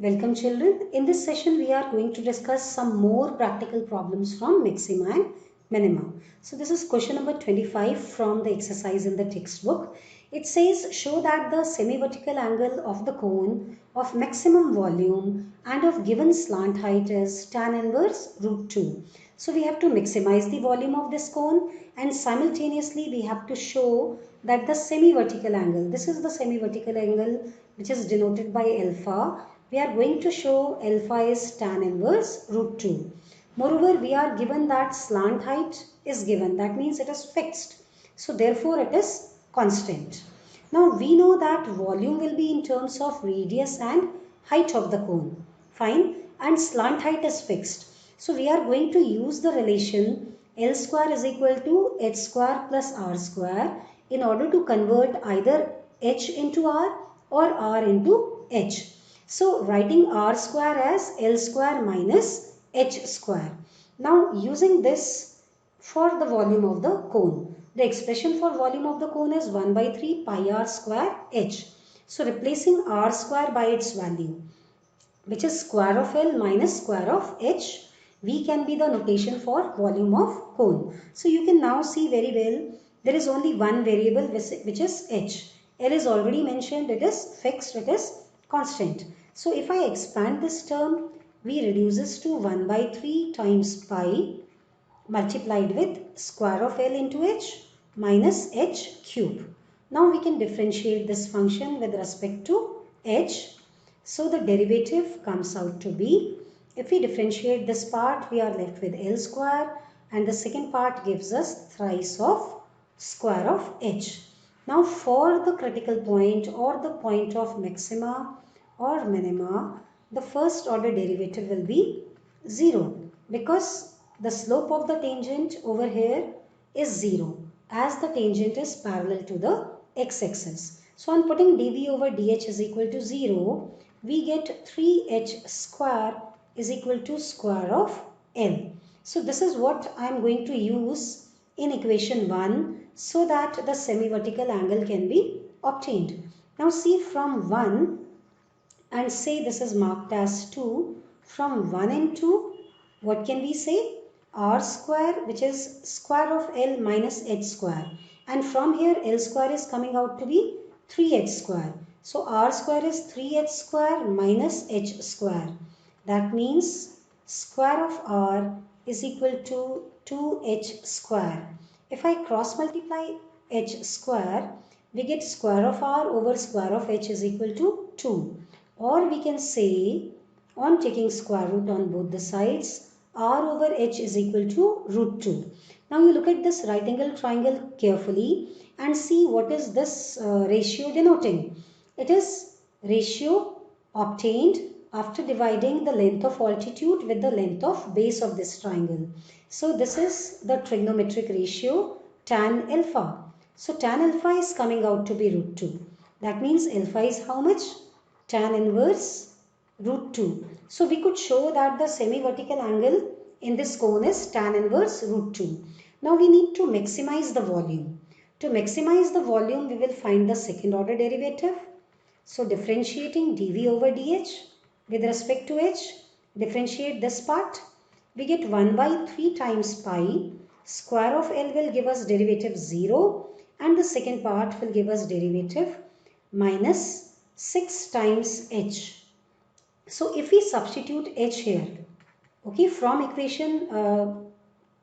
Welcome children. In this session we are going to discuss some more practical problems from maxima and minima. So this is question number 25 from the exercise in the textbook. It says show that the semi-vertical angle of the cone of maximum volume and of given slant height is tan inverse root 2. So we have to maximize the volume of this cone and simultaneously we have to show that the semi-vertical angle, this is the semi-vertical angle which is denoted by alpha. We are going to show alpha is tan inverse root 2. Moreover, we are given that slant height is given. That means it is fixed. So therefore it is constant. Now we know that volume will be in terms of radius and height of the cone. Fine. And slant height is fixed. So we are going to use the relation L square is equal to h square plus r square in order to convert either h into r or r into h. So writing r square as L square minus h square. Now using this for the volume of the cone. The expression for volume of the cone is 1 by 3 pi r square h. So replacing r square by its value, which is square of L minus square of h, V can be the notation for volume of cone. So you can now see very well there is only one variable which is h. L is already mentioned, it is fixed, it is constant. So if I expand this term, V reduces to 1 by 3 times pi multiplied with square of L into h minus h cube. Now we can differentiate this function with respect to h. So the derivative comes out to be, if we differentiate this part, we are left with L square and the second part gives us thrice of square of h. Now for the critical point or the point of maxima or minima, the first order derivative will be 0 because the slope of the tangent over here is 0 as the tangent is parallel to the x-axis. So on putting dv over dh is equal to 0, we get 3h square is equal to square of L. So this is what I am going to use in equation 1 so that the semi-vertical angle can be obtained. Now see from 1 and say this is marked as 2. From 1 and 2, what can we say? R square, which is square of L minus h square. And from here L square is coming out to be 3h square. So R square is 3h square minus h square. That means square of R is equal to 2h square. If I cross multiply h square, we get square of R over square of h is equal to 2. Or we can say, on taking square root on both the sides, r over h is equal to root 2. Now you look at this right angle triangle carefully and see what is this ratio denoting. It is ratio obtained after dividing the length of altitude with the length of base of this triangle. So this is the trigonometric ratio tan alpha. So tan alpha is coming out to be root 2. That means alpha is how much? Tan inverse root 2. So we could show that the semi-vertical angle in this cone is tan inverse root 2. Now we need to maximize the volume. To maximize the volume, we will find the second order derivative. So differentiating dv over dh with respect to h, differentiate this part, we get 1 by 3 times pi, square of L will give us derivative 0 and the second part will give us derivative minus 6 times h. So if we substitute h here, okay, from equation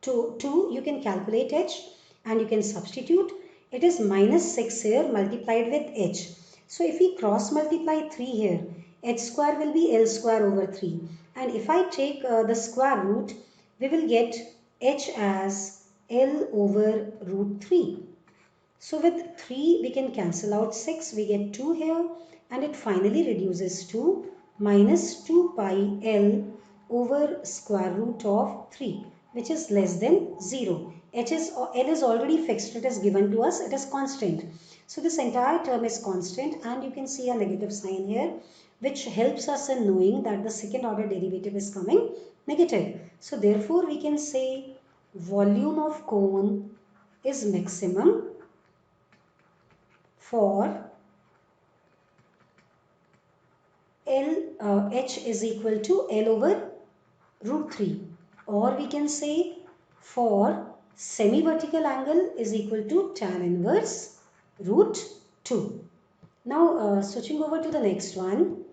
2 you can calculate h and you can substitute. It is minus 6 here multiplied with h. So if we cross multiply 3 here, h square will be L square over 3. And if I take the square root, we will get h as L over root 3. So with 3 we can cancel out 6, we get 2 here and it finally reduces to minus 2 pi L over square root of 3, which is less than 0. L is already fixed, it is given to us, it is constant. So this entire term is constant and you can see a negative sign here which helps us in knowing that the second order derivative is coming negative. So therefore we can say volume of cone is maximum for L h is equal to L over root 3, or we can say for semi-vertical angle is equal to tan inverse root 2. Now switching over to the next one,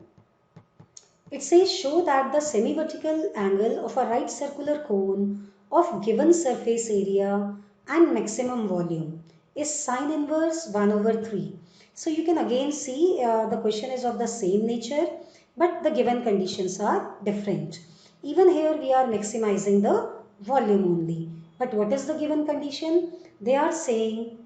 it says show that the semi-vertical angle of a right circular cone of given surface area and maximum volume is sine inverse 1 over 3. So you can again see the question is of the same nature, but the given conditions are different. Even here we are maximizing the volume only. But what is the given condition? They are saying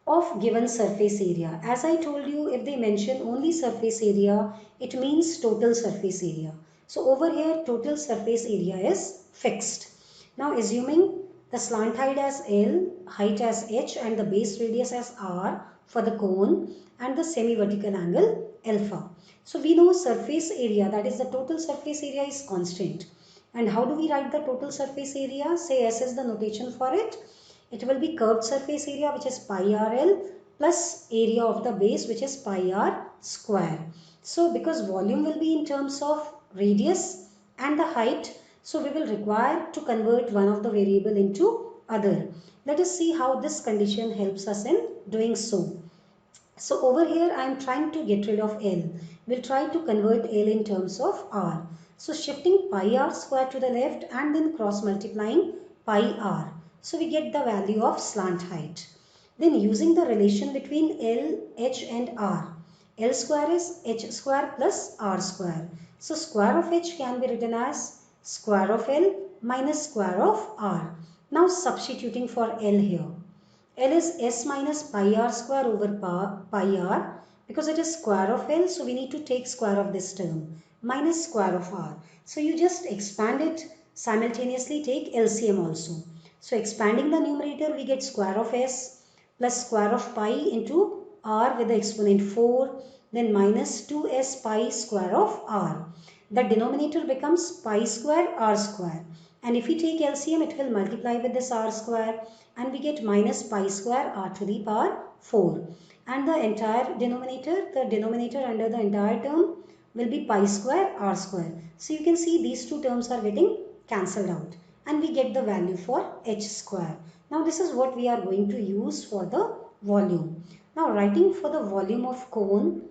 of given surface area. As I told you, if they mention only surface area, it means total surface area. So over here, total surface area is fixed. Now assuming the slant height as L, height as H and the base radius as R for the cone and the semi-vertical angle alpha. So we know surface area, that is the total surface area, is constant. And how do we write the total surface area? Say S is the notation for it. It will be curved surface area, which is pi RL, plus area of the base, which is pi R square. So because volume will be in terms of radius and the height, so we will require to convert one of the variable into other. Let us see how this condition helps us in doing so. So over here I am trying to get rid of L. We'll try to convert L in terms of R. So shifting pi R square to the left and then cross multiplying pi R. So we get the value of slant height. Then using the relation between L, H and R. L square is H square plus R square. So square of H can be written as square of L minus square of R. Now substituting for L here. L is S minus pi R square over pi R, because it is square of L, so we need to take square of this term, minus square of R. So you just expand it, simultaneously take LCM also. So expanding the numerator, we get square of S plus square of pi into R with the exponent 4, then minus 2S pi square of R. The denominator becomes pi square R square. And if we take LCM, it will multiply with this R square and we get minus pi square R to the power 4. And the entire denominator, the denominator under the entire term will be pi square R square. So you can see these two terms are getting cancelled out and we get the value for H square. Now this is what we are going to use for the volume. Now writing for the volume of cone,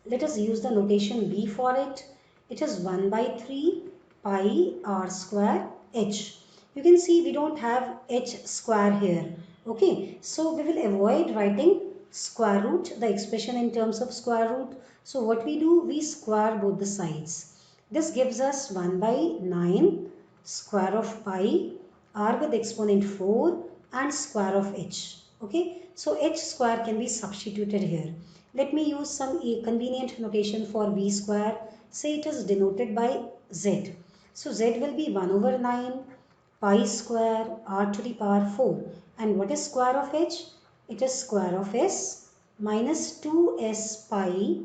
let us use the notation V for it. It is 1 by 3 pi R square H. You can see we don't have H square here. Okay, so we will avoid writing square root, the expression in terms of square root. So what we do, we square both the sides. This gives us 1 by 9 square of pi R with exponent 4 and square of H. Okay, so H square can be substituted here. Let me use some convenient notation for V square. Say it is denoted by Z. So Z will be 1 over 9 pi square R to the power 4. And what is square of H? It is square of S minus 2S pi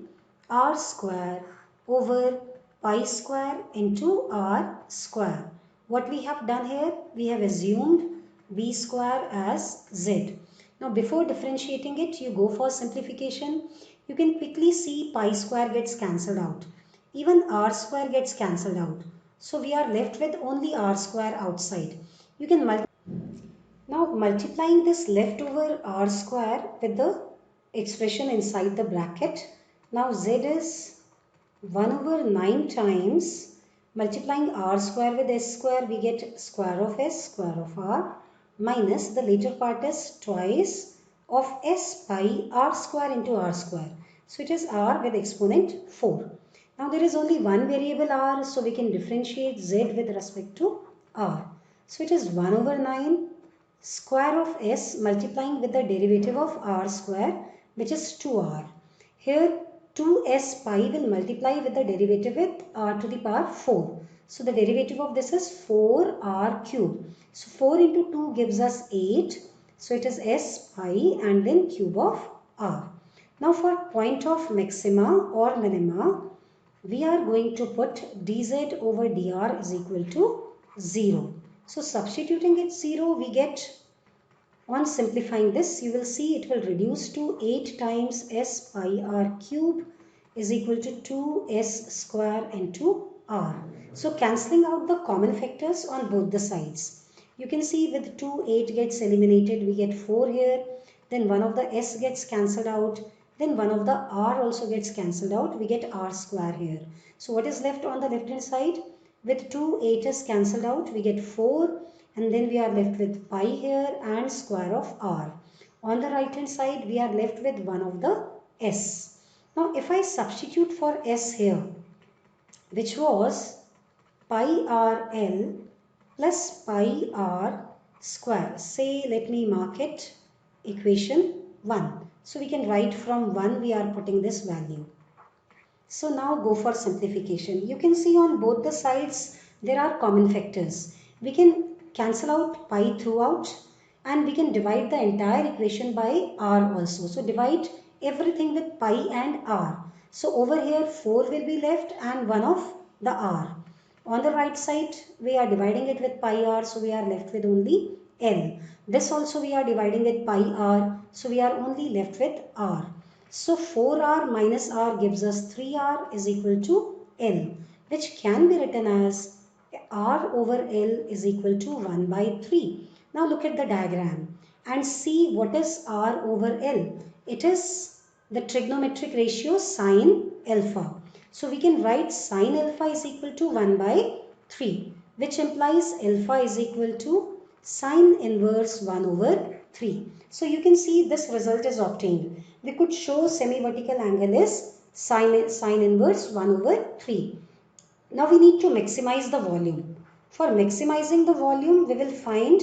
R square over pi square into R square. What we have done here, we have assumed V square as Z. Now before differentiating it, you go for simplification. You can quickly see pi square gets cancelled out. Even R square gets cancelled out. So we are left with only R square outside. You can now multiplying this leftover R square with the expression inside the bracket. Now Z is 1 over 9 times multiplying R square with S square, we get square of S square of R minus the later part is twice of S pi R square into R square. So it is R with exponent 4. Now there is only one variable R, so we can differentiate Z with respect to R. So it is 1 over 9 square of S multiplying with the derivative of R square, which is 2R. Here 2S pi will multiply with the derivative with R to the power 4. So the derivative of this is 4R cube. So 4 into 2 gives us 8. So it is S pi and then cube of R. Now for point of maxima or minima, we are going to put dz over dr is equal to 0. So substituting it 0, we get, on simplifying this, you will see it will reduce to 8 times S pi R cube is equal to 2s square into r. So cancelling out the common factors on both the sides. You can see with 2, 8 gets eliminated, we get 4 here, then one of the s gets cancelled out, then one of the r also gets cancelled out, we get r square here. So what is left on the left hand side? With 2, 8 is cancelled out, we get 4, and then we are left with pi here and square of r. On the right hand side, we are left with one of the s. Now if I substitute for s here, which was pi rl plus pi r square. Say, let me mark it equation 1. So we can write from 1 we are putting this value. So now go for simplification. You can see on both the sides there are common factors. We can cancel out pi throughout and we can divide the entire equation by r also. So divide everything with pi and r. So over here 4 will be left and 1 of the r. On the right side we are dividing it with pi r, so we are left with only l. This also we are dividing with pi r, so we are only left with r. So 4r minus r gives us 3r is equal to l, which can be written as r over l is equal to 1 by 3. Now look at the diagram and see what is r over l. It is the trigonometric ratio sine alpha. So we can write sine alpha is equal to 1 by 3, which implies alpha is equal to sine inverse 1 over 3. So you can see this result is obtained. We could show semi-vertical angle is sine inverse 1 over 3. Now we need to maximize the volume. For maximizing the volume, we will find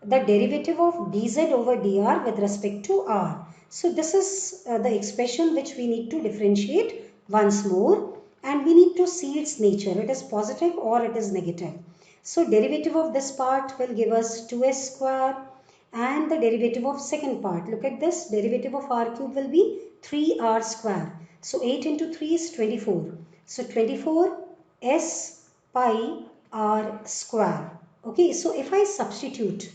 the derivative of dz over dr with respect to r. So this is the expression which we need to differentiate once more, and we need to see its nature. It is positive or it is negative. So derivative of this part will give us 2s square, and the derivative of second part, look at this, derivative of r cube will be 3r square. So 8 into 3 is 24. So 24 s pi r square. Okay, so if I substitute,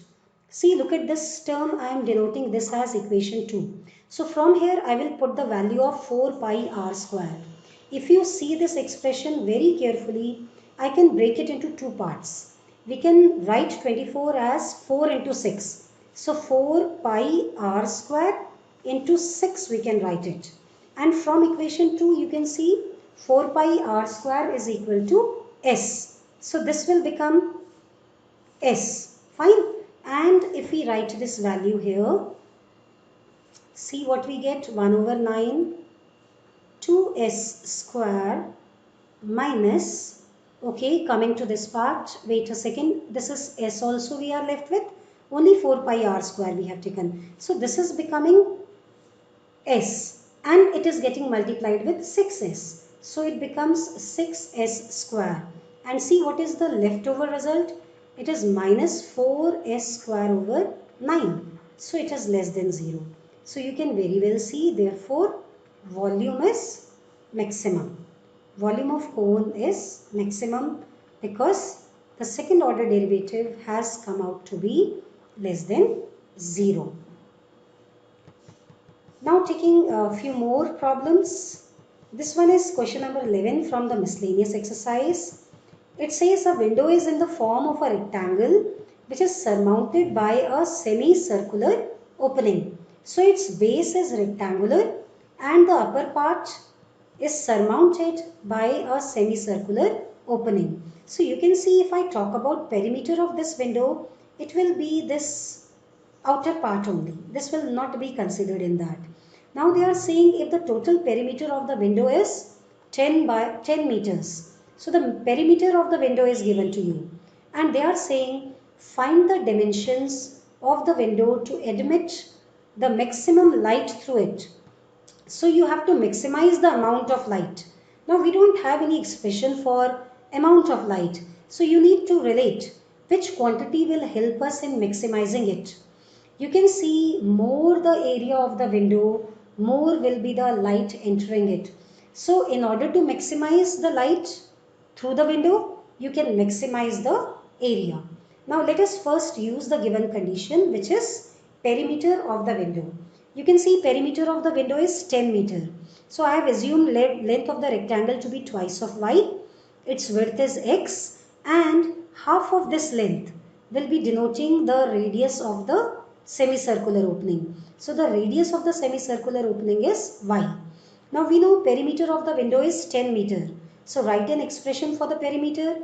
see, look at this term, I am denoting this as equation 2. So from here I will put the value of 4 pi r square. If you see this expression very carefully, I can break it into two parts. We can write 24 as 4 into 6. So 4 pi r square into 6 we can write it. And from equation 2 you can see 4 pi r square is equal to s. So this will become s. Fine. And if we write this value here, see what we get, 1 over 9 2s square minus, okay, coming to this part, wait a second, this is s also we are left with, only 4 pi r square we have taken. So this is becoming s and it is getting multiplied with 6s. So it becomes 6s square. And see what is the leftover result? It is minus 4s square over 9. So it is less than 0. So you can very well see, therefore volume is maximum. Volume of cone is maximum because the second order derivative has come out to be less than 0. Now taking a few more problems. This one is question number 11 from the miscellaneous exercise. It says a window is in the form of a rectangle which is surmounted by a semicircular opening. So its base is rectangular and the upper part is surmounted by a semicircular opening. So you can see, if I talk about perimeter of this window, it will be this outer part only. This will not be considered in that. Now they are saying if the total perimeter of the window is 10 meters. So the perimeter of the window is given to you. And they are saying find the dimensions of the window to admit the maximum light through it. So you have to maximize the amount of light. Now we don't have any expression for amount of light. So you need to relate which quantity will help us in maximizing it. You can see more the area of the window, more will be the light entering it. So in order to maximize the light through the window, you can maximize the area. Now let us first use the given condition, which is perimeter of the window. You can see perimeter of the window is 10 meter. So I have assumed length of the rectangle to be twice of y. Its width is x and half of this length will be denoting the radius of the semicircular opening. So the radius of the semicircular opening is y. Now we know perimeter of the window is 10 meter. So write an expression for the perimeter.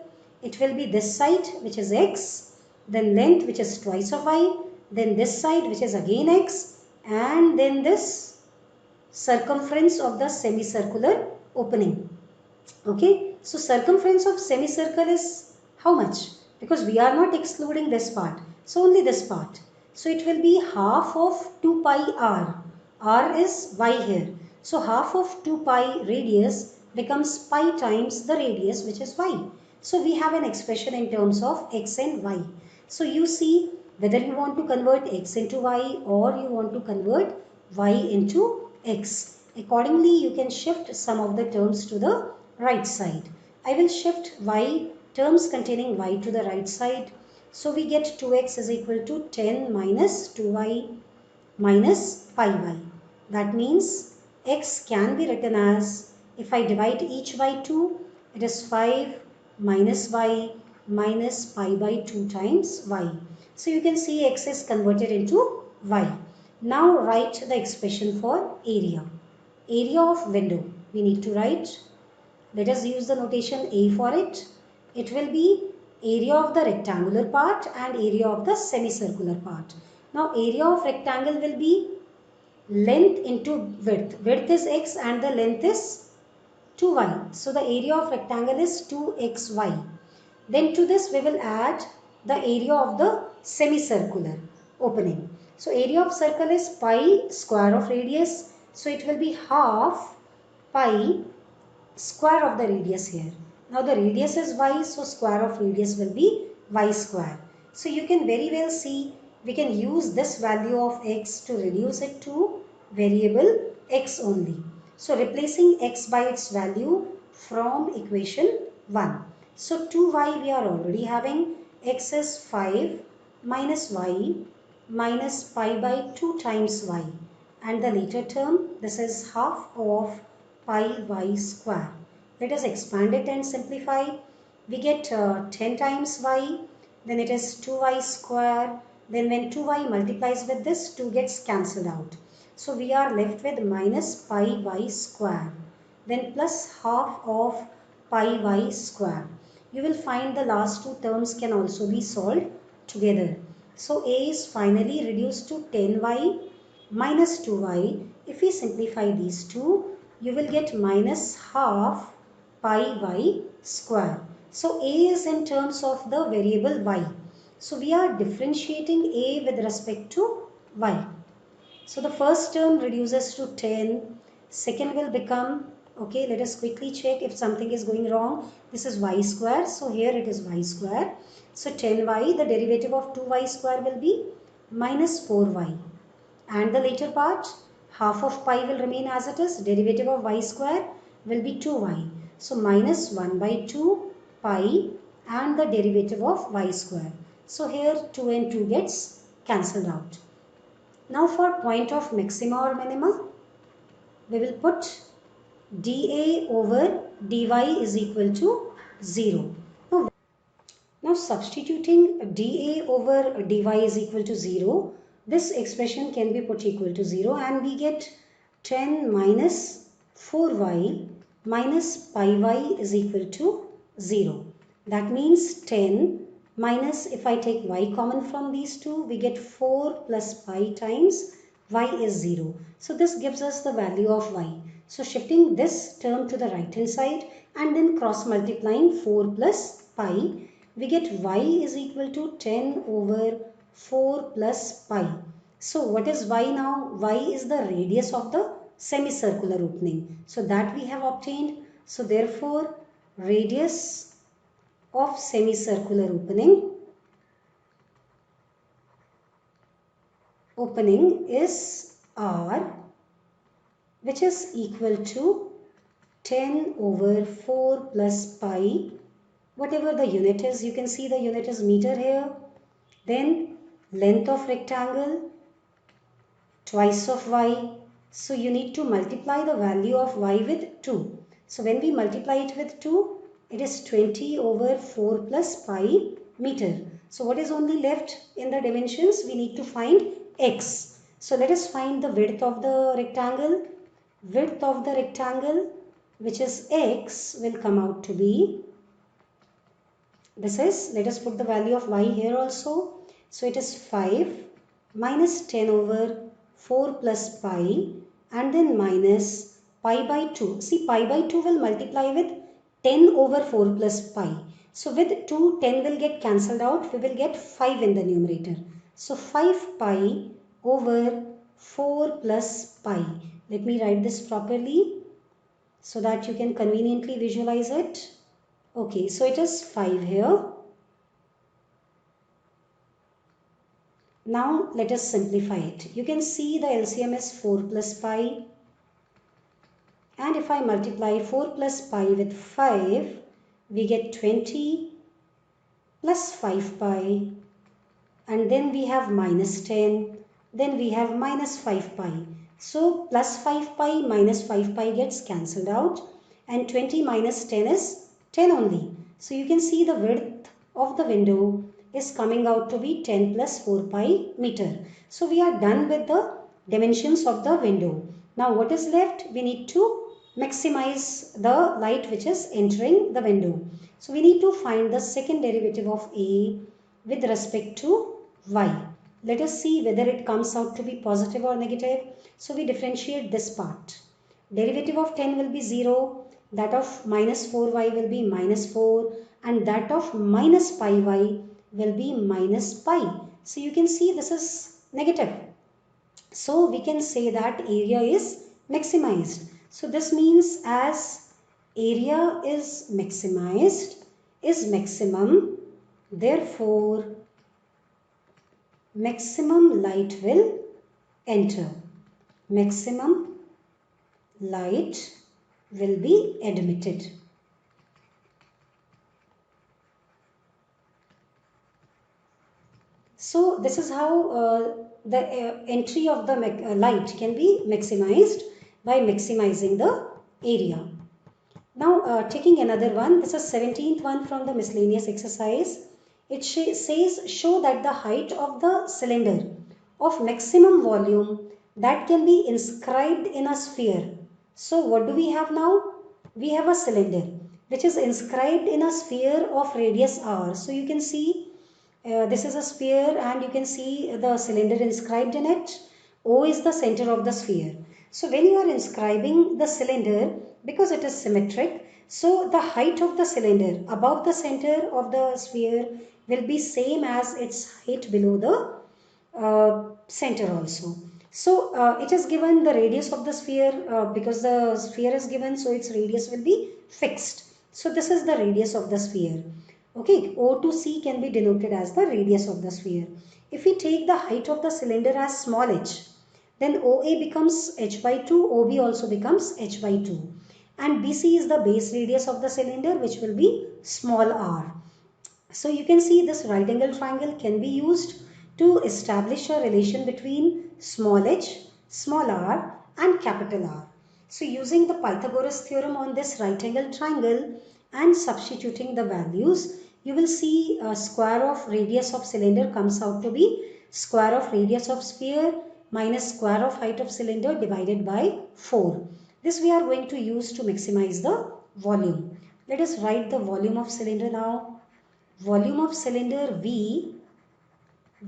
It will be this side which is x, then length which is twice of y, then this side which is again x, and then this circumference of the semicircular opening. Okay, so circumference of semicircle is how much? Because we are not excluding this part, so only this part. So it will be half of 2 pi r. R is y here. So half of 2 pi radius becomes pi times the radius which is y. So we have an expression in terms of x and y. So you see whether you want to convert x into y or you want to convert y into x. Accordingly, you can shift some of the terms to the right side. I will shift y terms containing y to the right side. So we get 2x is equal to 10 minus 2y minus pi y. That means x can be written as, if I divide each by 2, it is 5 minus y minus pi by 2 times y. So you can see x is converted into y. Now write the expression for area. Area of window. We need to write, let us use the notation A for it. It will be area of the rectangular part and area of the semicircular part. Now area of rectangle will be length into width. Width is x and the length is 2y. So the area of rectangle is 2xy. Then to this we will add the area of the semicircular opening. So area of circle is pi square of radius. So it will be half pi square of the radius here. Now the radius is y, so square of radius will be y square. So you can very well see we can use this value of x to reduce it to variable x only. So replacing x by its value from equation 1. So 2y we are already having. X is 5 minus y minus pi by 2 times y. And the later term, this is half of pi y square. Let us expand it and simplify. We get 10 times y, then it is 2y square. Then when 2y multiplies with this, 2 gets cancelled out. So we are left with minus pi y square. Then plus half of pi y square. You will find the last two terms can also be solved together. So a is finally reduced to 10y minus 2y. If we simplify these two, you will get minus half pi y square. So a is in terms of the variable y. So we are differentiating a with respect to y. So the first term reduces to 10. Second will become, okay, let us quickly check if something is going wrong. This is y square. So here it is y square. So 10y, the derivative of 2y square will be minus 4y. And the later part, half of pi will remain as it is. Derivative of y square will be 2y. So minus 1 by 2 pi and the derivative of y square. So here 2 and 2 gets cancelled out. Now for point of maxima or minima, we will put dA over dy is equal to 0. Now substituting dA over dy is equal to 0, this expression can be put equal to 0 and we get 10 minus 4y minus pi y is equal to 0. That means 10 minus, if I take y common from these two, we get 4 plus pi times y is 0. So this gives us the value of y. So shifting this term to the right hand side and then cross multiplying 4 plus pi, we get y is equal to 10 over 4 plus pi. So what is y now? Y is the radius of the semicircular opening. So that we have obtained. So therefore radius of semicircular opening is r, which is equal to 10 over 4 plus pi, whatever the unit is. You can see the unit is meter here. Then length of rectangle twice of y. So you need to multiply the value of y with 2. So when we multiply it with 2, it is 20 over 4 plus pi meter. So what is only left in the dimensions? We need to find x. So let us find the width of the rectangle. Width of the rectangle, which is x, will come out to be, this is, let us put the value of y here also. So it is 5 minus 10 over 4 plus pi and then minus pi by 2. See, pi by 2 will multiply with 10 over 4 plus pi. So with 2, 10 will get cancelled out. We will get 5 in the numerator. So 5 pi over 4 plus pi. Let me write this properly so that you can conveniently visualize it. Okay, so it is 5 here. Now let us simplify it. You can see the LCM is 4 plus pi. And if I multiply 4 plus pi with 5, we get 20 plus 5 pi. And then we have minus 10. Then we have minus 5 pi. So plus 5 pi minus 5 pi gets cancelled out. And 20 minus 10 is 10 only. So you can see the width of the window is coming out to be 10 plus 4 pi meter. So we are done with the dimensions of the window. Now what is left? We need to maximize the light which is entering the window. So we need to find the second derivative of A with respect to y. Let us see whether it comes out to be positive or negative. So we differentiate this part. Derivative of 10 will be 0. That of minus 4y will be minus 4. And that of minus pi y will be minus pi. So you can see this is negative. So we can say that area is maximized. So this means as area is maximized, is maximum, therefore maximum light will enter. Maximum light will be admitted. So this is how the entry of the light can be maximized by maximizing the area. Now taking another one, this is 17th one from the miscellaneous exercise. It says show that the height of the cylinder of maximum volume that can be inscribed in a sphere. So what do we have now? We have a cylinder which is inscribed in a sphere of radius r. So you can see this is a sphere and you can see the cylinder inscribed in it. O is the center of the sphere. So when you are inscribing the cylinder, because it is symmetric, so the height of the cylinder above the center of the sphere will be same as its height below the center also. So it is given the radius of the sphere because the sphere is given, so its radius will be fixed. So this is the radius of the sphere. Okay, O to C can be denoted as the radius of the sphere. If we take the height of the cylinder as small h, then OA becomes h by 2, OB also becomes h by 2. And BC is the base radius of the cylinder, which will be small r. So you can see this right angle triangle can be used to establish a relation between small h, small r and capital R. So using the Pythagoras theorem on this right angle triangle and substituting the values, you will see square of radius of cylinder comes out to be square of radius of sphere minus square of height of cylinder divided by 4. This we are going to use to maximize the volume. Let us write the volume of cylinder now. Volume of cylinder V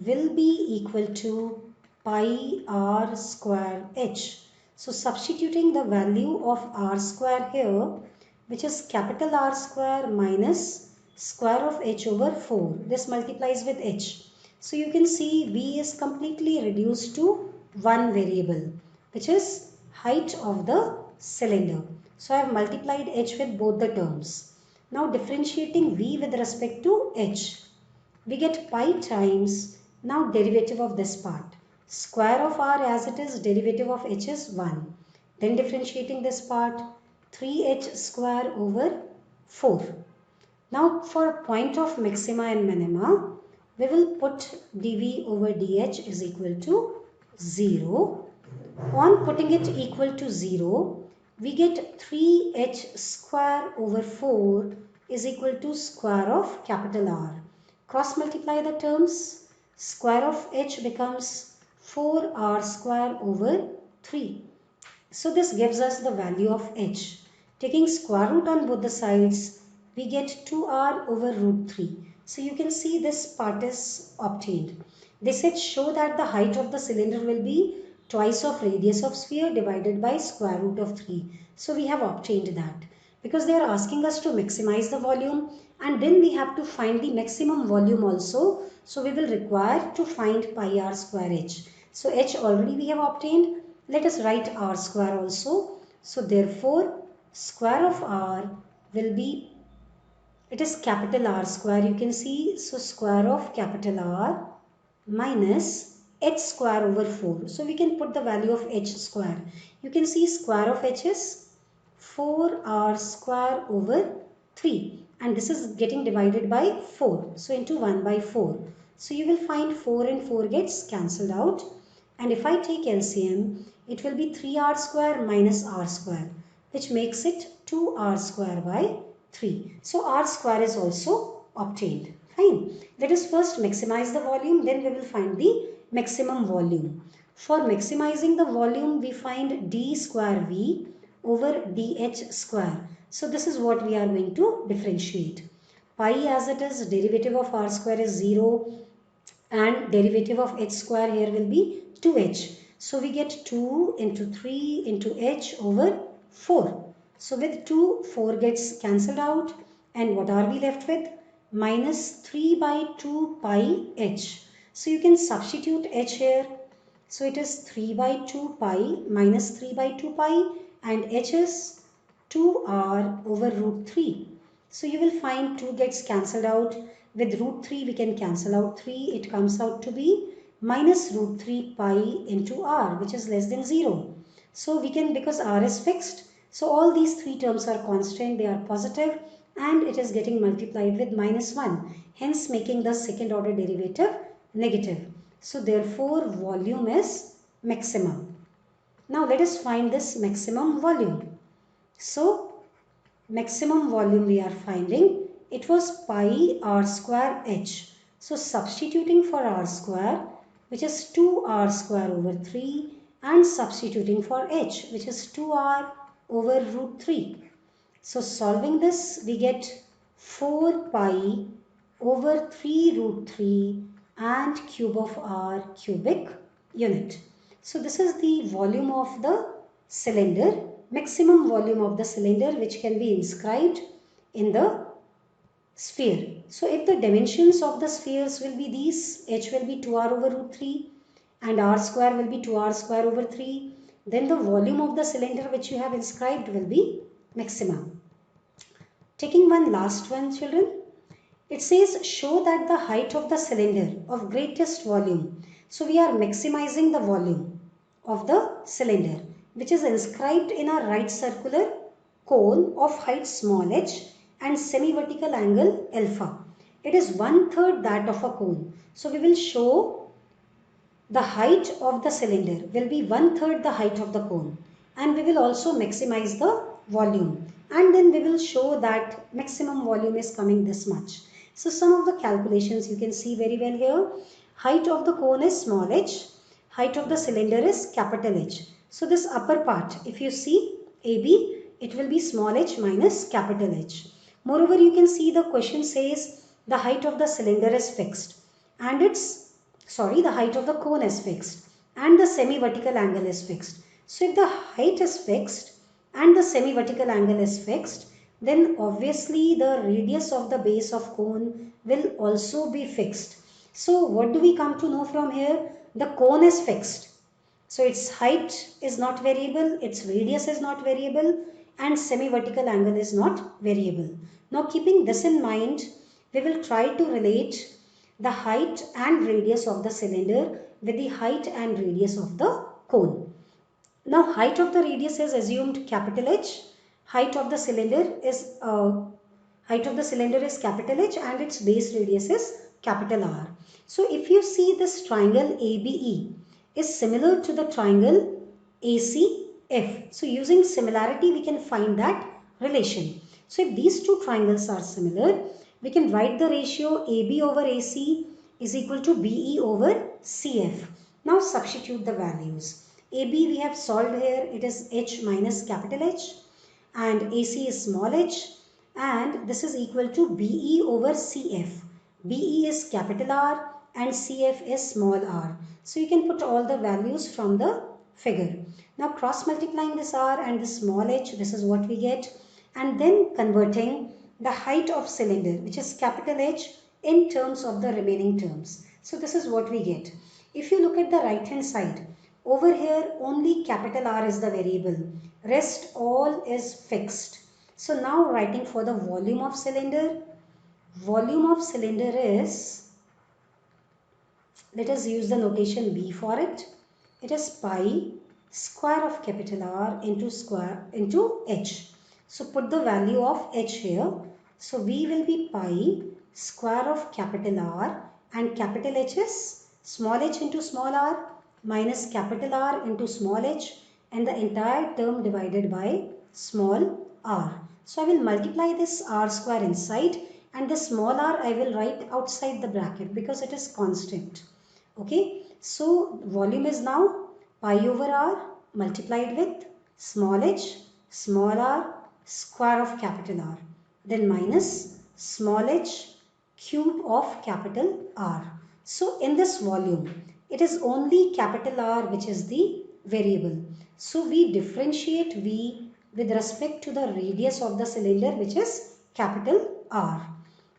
will be equal to pi r square h. So substituting the value of r square here, which is capital R square minus square of h over 4. This multiplies with h. So you can see V is completely reduced to one variable, which is height of the cylinder. So I have multiplied h with both the terms. Now differentiating V with respect to h, we get pi times, now derivative of this part. Square of r as it is, derivative of h is 1. Then differentiating this part, 3h square over 4. Now for point of maxima and minima, we will put dv over dh is equal to 0 On putting it equal to 0, we get 3h square over 4 is equal to square of capital R. Cross multiply the terms. Square of h becomes 4r square over 3. So this gives us the value of h. Taking square root on both the sides, we get 2r over root 3. So you can see this part is obtained. They said show that the height of the cylinder will be twice of radius of sphere divided by square root of 3. So we have obtained that. Because they are asking us to maximize the volume and then we have to find the maximum volume also. So we will require to find pi r square h. So h already we have obtained. Let us write r square also. So therefore square of r will be, it is capital R square, you can see. So square of capital R minus h square over 4. So we can put the value of h square. You can see square of h is 4r square over 3 and this is getting divided by 4. So into 1 by 4. So you will find 4 and 4 gets cancelled out. And if I take LCM, it will be 3r square minus r square, which makes it 2r square by 3. So r square is also obtained. Fine. Let us first maximize the volume, then we will find the maximum volume. For maximizing the volume, we find d square v over dh square. So this is what we are going to differentiate. Pi as it is, derivative of r square is 0 and derivative of h square here will be 2h. So we get 2 into 3 into h over 4. So with 2, 4 gets cancelled out and what are we left with? Minus 3 by 2 pi h. So you can substitute h here. So it is 3 by 2 pi minus 3 by 2 pi and h is 2r over root 3. So you will find 2 gets cancelled out. With root 3 we can cancel out 3. It comes out to be minus root 3 pi into r, which is less than 0. So we can, because r is fixed, so all these three terms are constant, they are positive and it is getting multiplied with minus 1, hence making the second order derivative negative. So therefore volume is maximum. Now let us find this maximum volume. So maximum volume we are finding, it was pi r square h. So substituting for r square, which is 2r square over 3 and substituting for h, which is 2r over root 3. So solving this, we get 4 pi over 3 root 3 and cube of r cubic unit. So this is the volume of the cylinder, maximum volume of the cylinder, which can be inscribed in the sphere. So if the dimensions of the spheres will be these, h will be 2r over root 3 and r square will be 2r square over 3, then the volume of the cylinder which you have inscribed will be maximum. Taking one last one, children. It says show that the height of the cylinder of greatest volume. So we are maximizing the volume of the cylinder, which is inscribed in a right circular cone of height small h and semi-vertical angle alpha. It is 1/3 that of a cone. So we will show the height of the cylinder will be 1/3 the height of the cone, and we will also maximize the volume, and then we will show that maximum volume is coming this much. So some of the calculations you can see very well here. Height of the cone is small h, height of the cylinder is capital H. So this upper part, if you see AB, it will be small h minus capital H. Moreover, you can see the question says the height of the cylinder is fixed and the height of the cone is fixed and the semi-vertical angle is fixed. So if the height is fixed and the semi-vertical angle is fixed, then obviously the radius of the base of cone will also be fixed. So what do we come to know from here? The cone is fixed. So its height is not variable, its radius is not variable, and semi-vertical angle is not variable. Now keeping this in mind, we will try to relate the height and radius of the cylinder with the height and radius of the cone. Now height of the radius is assumed capital H, height of the cylinder is capital H and its base radius is capital R. So if you see this triangle ABE is similar to the triangle ACF. So using similarity, we can find that relation. So if these two triangles are similar, we can write the ratio AB over AC is equal to BE over CF. Now substitute the values. AB we have solved here, it is H minus capital H, and AC is small h, and this is equal to BE over CF. BE is capital R and CF is small r. So you can put all the values from the figure. Now cross multiplying this r and this small h, this is what we get, and then converting the height of cylinder, which is capital H, in terms of the remaining terms. So this is what we get. If you look at the right hand side, over here only capital R is the variable, rest all is fixed. So now writing for the volume of cylinder is, let us use the notation B for it. It is pi square of capital R into H. So put the value of H here. So V will be pi square of capital R, and capital H is small h into small r minus capital R into small h, and the entire term divided by small r. So I will multiply this r square inside, and the small r I will write outside the bracket because it is constant. Okay, so volume is now pi over r multiplied with small h, small r, square of capital R, then minus small h cube of capital R. So in this volume, it is only capital R which is the variable. So we differentiate V with respect to the radius of the cylinder, which is capital R.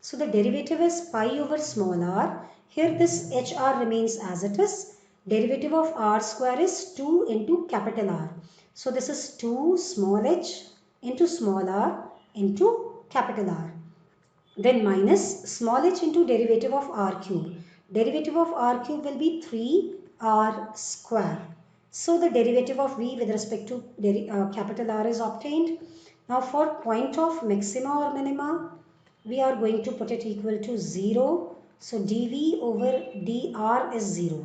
So the derivative is pi over small r. Here this HR remains as it is. Derivative of r square is 2 into capital R. So this is 2 small h into small r into capital R. Then minus small h into derivative of r cube. Derivative of r cube will be 3r square. So the derivative of V with respect to capital R is obtained. Now for point of maxima or minima, we are going to put it equal to 0. So dV over dr is 0.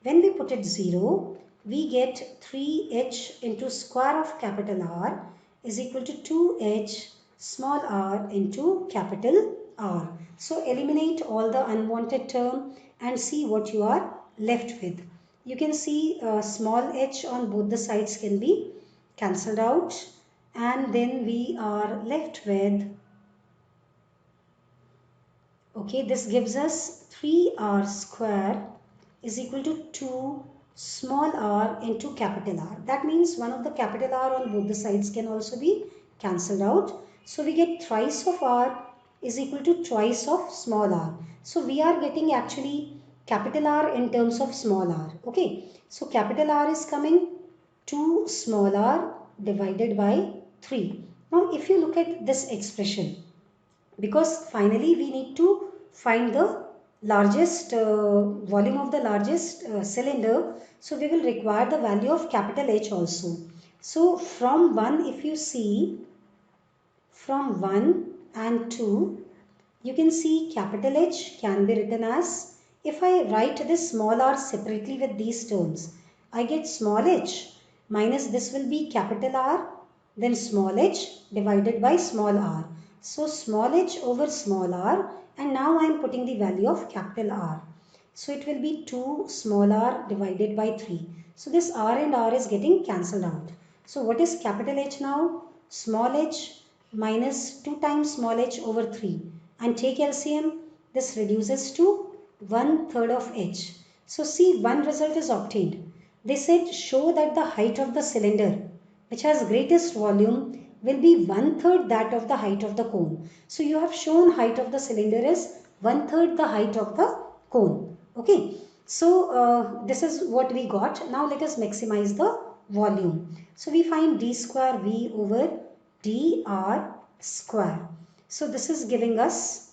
When we put it 0, we get 3h into square of capital R is equal to 2h small r into capital R. So eliminate all the unwanted term and see what you are left with. You can see small h on both the sides can be cancelled out, and then we are left with, okay, this gives us 3r square is equal to 2 small r into capital R. That means one of the capital R on both the sides can also be cancelled out. So we get thrice of r is equal to twice of small r. So we are getting actually capital R in terms of small r. Okay, so capital R is coming 2 small r divided by 3. Now if you look at this expression, because finally we need to find the largest volume of the largest cylinder, so we will require the value of capital H also. So from 1, if you see from 1 and 2, you can see capital H can be written as, if I write this small r separately with these terms, I get small h minus this will be capital R, then small h divided by small r. So small h over small r, and now I am putting the value of capital R. So it will be 2 small r divided by 3. So this r and r is getting cancelled out. So what is capital H now? Small h minus 2 times small h over 3. And take LCM, this reduces to 1/3 of h. So see, one result is obtained. They said show that the height of the cylinder, which has greatest volume, will be 1/3 that of the height of the cone. So you have shown height of the cylinder is 1/3 the height of the cone. Okay. So this is what we got. Now let us maximize the volume. So we find d square V over dr square. So this is giving us,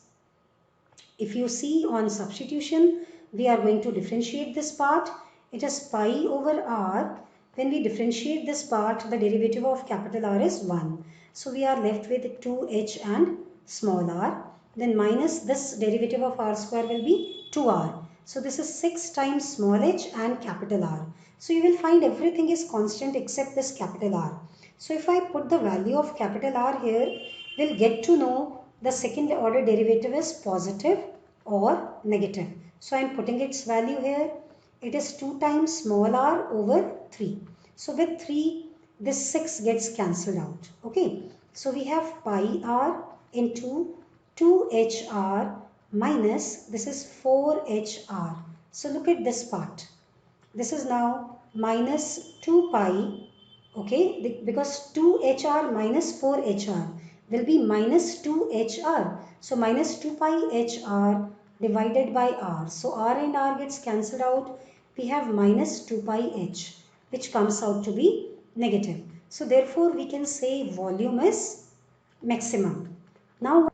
if you see on substitution, we are going to differentiate this part. It is pi over r. When we differentiate this part, the derivative of capital R is 1. So we are left with 2h and small r. Then minus this derivative of r square will be 2r. So this is 6 times small h and capital R. So you will find everything is constant except this capital R. So if I put the value of capital R here, we'll get to know the second order derivative is positive or negative. So I am putting its value here. It is 2 times small r over 3. So with 3, this 6 gets cancelled out. Okay. So we have pi r into 2hr minus, this is 4hr. So look at this part. This is now minus 2 pi, okay, because 2hr minus 4hr will be minus 2hr. So minus 2 pi hr divided by r. So r and r gets cancelled out. We have minus 2 pi h, which comes out to be negative. So therefore we can say volume is maximum. Now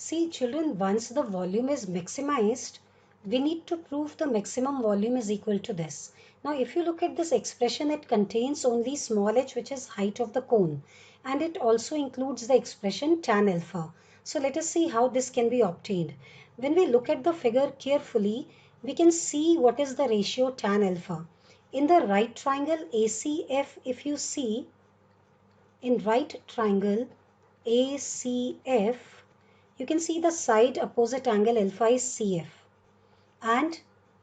see children, once the volume is maximized, we need to prove the maximum volume is equal to this. Now if you look at this expression, it contains only small h, which is height of the cone, and it also includes the expression tan alpha. So let us see how this can be obtained. When we look at the figure carefully, we can see what is the ratio tan alpha. In the right triangle ACF, if you see, in right triangle ACF, you can see the side opposite angle alpha is CF and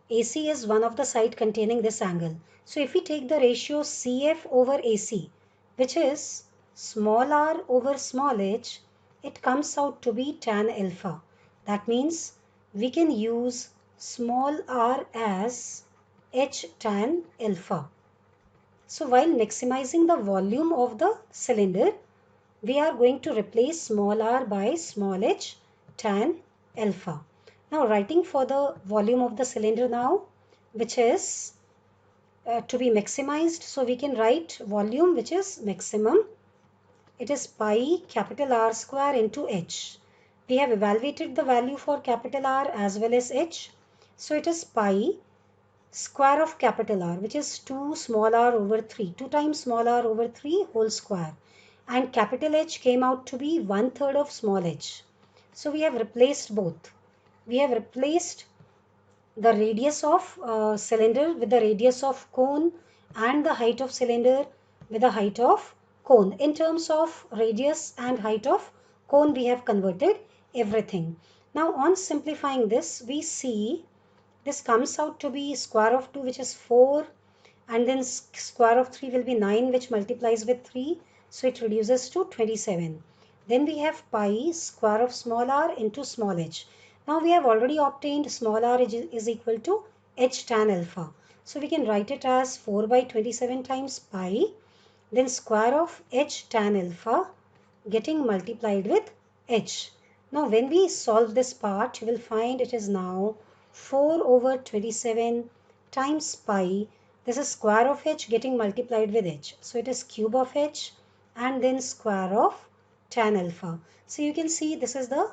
AC is one of the side containing this angle. So if we take the ratio CF over AC, which is small r over small h, it comes out to be tan alpha. That means we can use small r as h tan alpha. So while maximizing the volume of the cylinder, we are going to replace small r by small h tan alpha. Now writing for the volume of the cylinder now, which is to be maximized. So we can write volume which is maximum. It is pi capital R square into h. We have evaluated the value for capital R as well as h. So it is pi square of capital R, which is 2 small r over 3. 2 times small r over 3 whole square. And capital H came out to be 1/3 of small h. So we have replaced both. We have replaced the radius of cylinder with the radius of cone and the height of cylinder with the height of cone. In terms of radius and height of cone, we have converted everything. Now on simplifying this, we see this comes out to be square of 2, which is 4, and then square of 3 will be 9, which multiplies with 3. So it reduces to 27. Then we have pi square of small r into small h. Now we have already obtained small r is equal to h tan alpha. So we can write it as 4 by 27 times pi, then square of h tan alpha getting multiplied with h. Now when we solve this part, you will find it is now 4 over 27 times pi. This is square of h getting multiplied with h. So it is cube of h and then square of tan alpha. So you can see this is the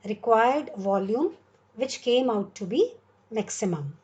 required volume which came out to be maximum.